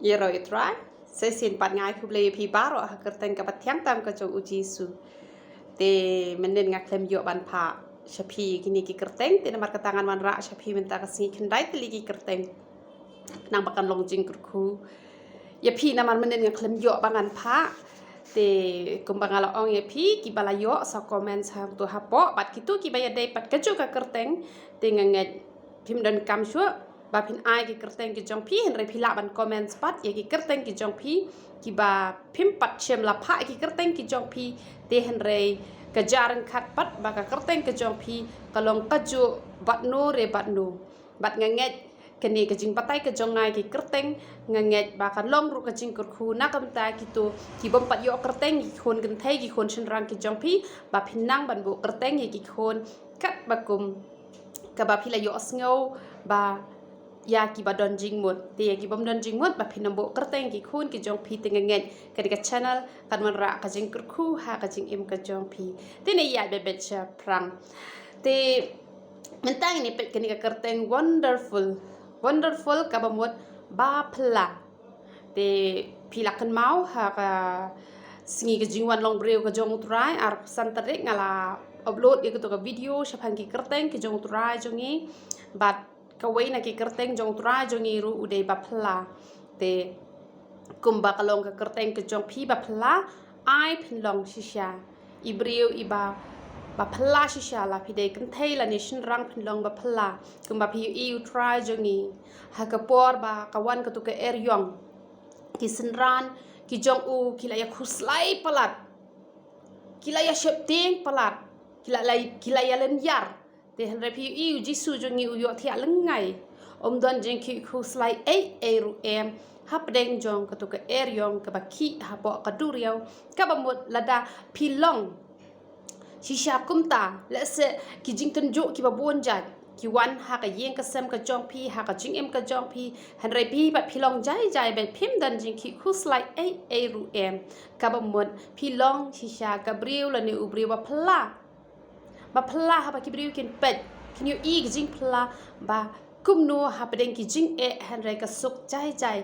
Yero itrai sesin pat ngai kuble pi baro ha kerteng ka patyang tam ka jong uji su te menen ngak lem yo ban pha shapi kini ki kerteng te namar katangan wan ra shapi minta ka singi kendai teli ki kerteng nang bakan long jing kurku ya pi namar menen ngak lem yo bangan pha te kumbangala ong ya pi ki bala yo sa komen sa tu hapo bat kitu ki baya dai pat ka ka kerteng te nganget pim dan kam shua ba pin ai ki kerteng ki jongphi hen re phila ban comment pat ye ki kerteng ki jongphi ki ba phim pat chem la pha ki kerteng ki jongphi te hen re ka jarang khat pat ba ka kerteng ki jongphi kalong kaju bat no re bat no bat nganget kini ka jing batai ka jongai ki kerteng nganget ba kan long ru ka jing kurku na kam ta ki tu ki bom pat yo kerteng ki khon kan thai ki khon shin rang ki jongphi ba phinang ban bu kerteng ye ki khon kat ba kum ka ba phila yo asngau ba ya ki ba don jing mut te ki bom don jing mut ba phinambo kerteng ki khun ki jong phi tengengen ka ka channel kan man ra ka jing kurku ha ka jing im ka jong phi te ne ya be cha prang te mentang ni pet kini ka kerteng wonderful ka ba mut ba phla te phila kan mau ha ka singi ka jing wan long breu ka jong utrai ar santarik ngala upload ya ka video shapang ki kerteng ki jong utrai jongi bat kawai na ki kerteng jong tra jong iru ude bapla te kumba kalong ka kerteng ke jong phi bapla ai phinlong shisha ibriu iba bapla shisha la pide kan thai la nation rang phinlong bapla kumba phi eu try jong i ha ka por ba kawan ka tu ka er yong ki sinran ki jong u kila ya khuslai palat kila ya shepting palat kila ya len yar te han repi iu jisu jongi u yo thia lengai don jeng ki khu slai ru em hap deng jong ka to ka er yong ka ba ki ha bo ka du riau ka ba mot lada pilong shisha kumta lese ki jing ten jo ki ba bon jat ki wan ha ka yeng ka sem ka jong phi ha ka jing em ka jong phi han repi ba pilong jai be phim dan jing ki khu slai ru em ka ba mot pilong shisha ka briu la ni u briu ba phla ba phla ha ba ki briu kin pet kin yo i jing phla ba kum no ha pa deng ki jing han re ka suk jai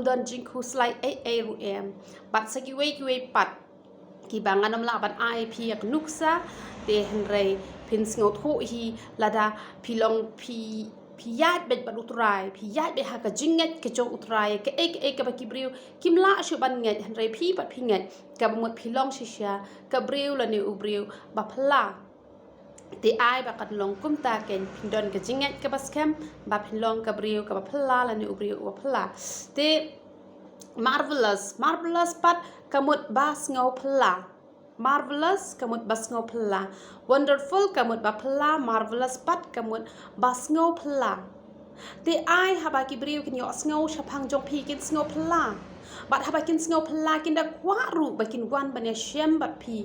don jing khu slai ru em bat sa ki wei pat ki banganam la ban ip ak nuksa te han re pin sngo tho hi lada pilong pi yat bet ban utrai pi yat be ha ka jinget ke jong utrai ke ka ba ki briu kim la shu ban nget han re pi pat pi nget ka ba mot pilong shisha ka briu la ni u briu ba phla te ai ba kan long kum ta ken pindon ka jinget ka baskem ba phinlong ka briu ka ba phla la ni u briu ba phla te marvelous pat kamut bas ngau phla marvelous kamut bas ngau phla wonderful kamut ba phla marvelous pat kamut bas ngau phla te ai haba ki briu kin yo ngau shapang jong phi kin ngau phla bat haba kin ngau phla kin da kwa ru ba kin wan ban ya shem bat phi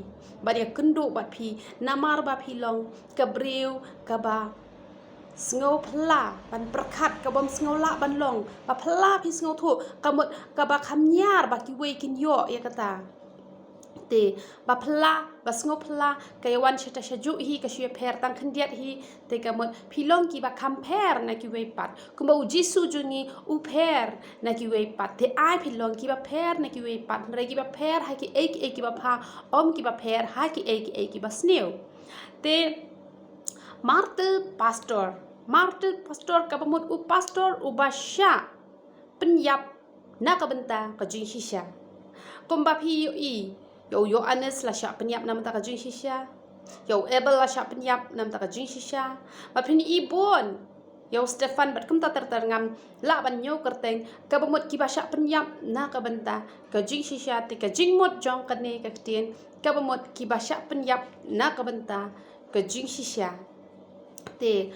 ba ya kundu bat phi namar ba phi long ka briu ka ba ngau phla ban prakhat ka bom ngau la ban long ba phla phi ngau thu kamut ka ba khamnyar ba ki wei kin yo ya kata te ba phla ba ngau phla ka yawan chata shaju hi ka shue pher tang khandiat hi te kamut philong ki ba compare na ki wei pat kumba u jisu jungi u pher na ki wei pat te ai philong ki ba pher na ki wei pat re ki ba pher ha ki ek ki ba pha om ki ba pher ha ki ek ki ba sneu te martel pastor ka ba mut u pastor u ba sha penyap na ka benta ka jing shisha kumba phi yo anes la sha penyap nam ta ka jing shisha yo ebel la sha penyap nam ta ka jing shisha ba phin i bon yo Stefan bat kum ta ter ngam la ban nyo kerteng ka ba mot ki ba sha penyap na ka benta ka jing shisha ti ka jing mot jong ka ne ka tien ka ba mot ki ba sha penyap na ka benta ka jing shisha te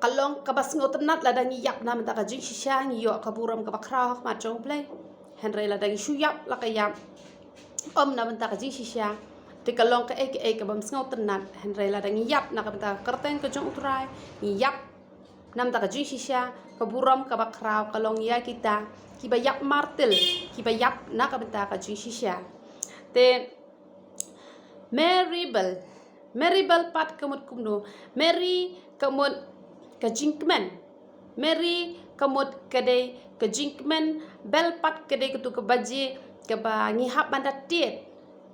kalong ka bas ngot nat la dangi yap nam ta ka jing shisha ngi yo ka buram ka ba khrao ma jong play henry la dangi shu yap la ka yap nam ta ka jing shisha te kalong ka ka bam ngot nat henry la dangi yap na ka ta kerteng ka jong utrai ni yap nam ta ka jing shisha ka buram ka ba khrao kalong ya kita ki ba yap martel ki ba yap na ka ta ka jing shisha te Maribel pat kamut kumno Mary kamut ka jingkmen Mary kamut kedai ke jingmen belpat kedai ketu ke baji ke ba ngihap banda tiet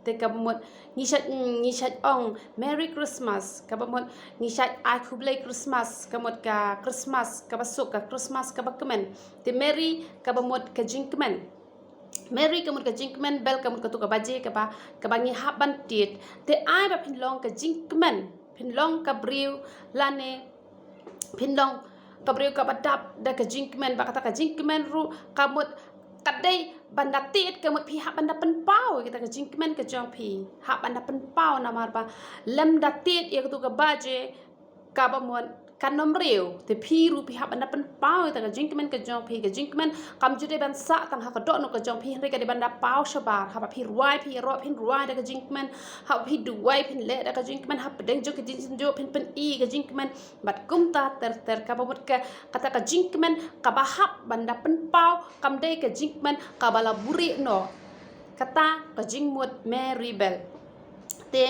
te kamut ngishat ong Merry Christmas kamut ngishat aku blai Christmas kamut ka Christmas ka basuk ka Christmas ka bakmen te Merry kamut ke jingmen Mary kamut ka jingmen bel kamut ka tu ka baje ka ba ngihap ban tiet te ai ba pinlong ka jingmen pinlong ka briu lane pinlong ka briu ka badap da ka jingmen ba kata ka jingmen ru kamut kadai banda tiet kamut pi hap banda penpau kita ka jingmen ka jongphi hap banda penpau namar ba lem da tiet ya tu ka baje ka ba mon kanom riu te piru pi hap banda penpau kita ka jingmen ka jongphi kam jude ban sa tang ha ka dok no ka jongphi re ka di banda pau shabar ha pi ruai pi ro pin ruai da ka jingmen ha pi duai pin le da ka jingmen ha pedeng jo ka jinjo pin i ka jingmen bat kum ta ter ka ba ka kata ka jingmen ka ba hap banda penpau kam dei ka jingmen ka bala buri no kata ka jingmut Merry Bell te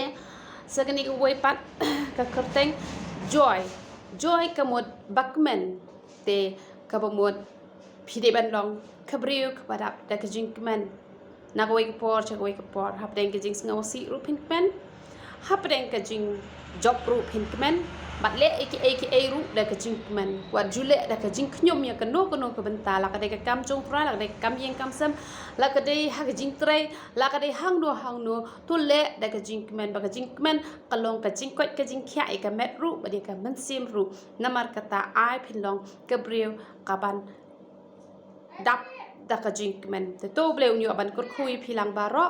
sagani ka wai pat ka kyrteng joy kamut bakmen te kabamut pide bandong kabriu kepada da ka jingmen na ka wai ka por hap deng ka jing ngawsi ru pin men hap deng ka jing job ru pin men bat le aka ru da ka jingmen wat jule da ka jing knyum ya kano ka benta la ka de ka kam chung fra la ka de kam yeng kam sam la ka de ha ka jing trai la ka de hang no tu le da ka jingmen ba ka jingmen kalong ka jing kwat ka jing khya ka met ru ba de ka man sim ru namar kata ai pinlong ka briu ka ban dap da ka jingmen te to bleu nyu ban kur khui philang ba ro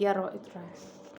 ya ro itra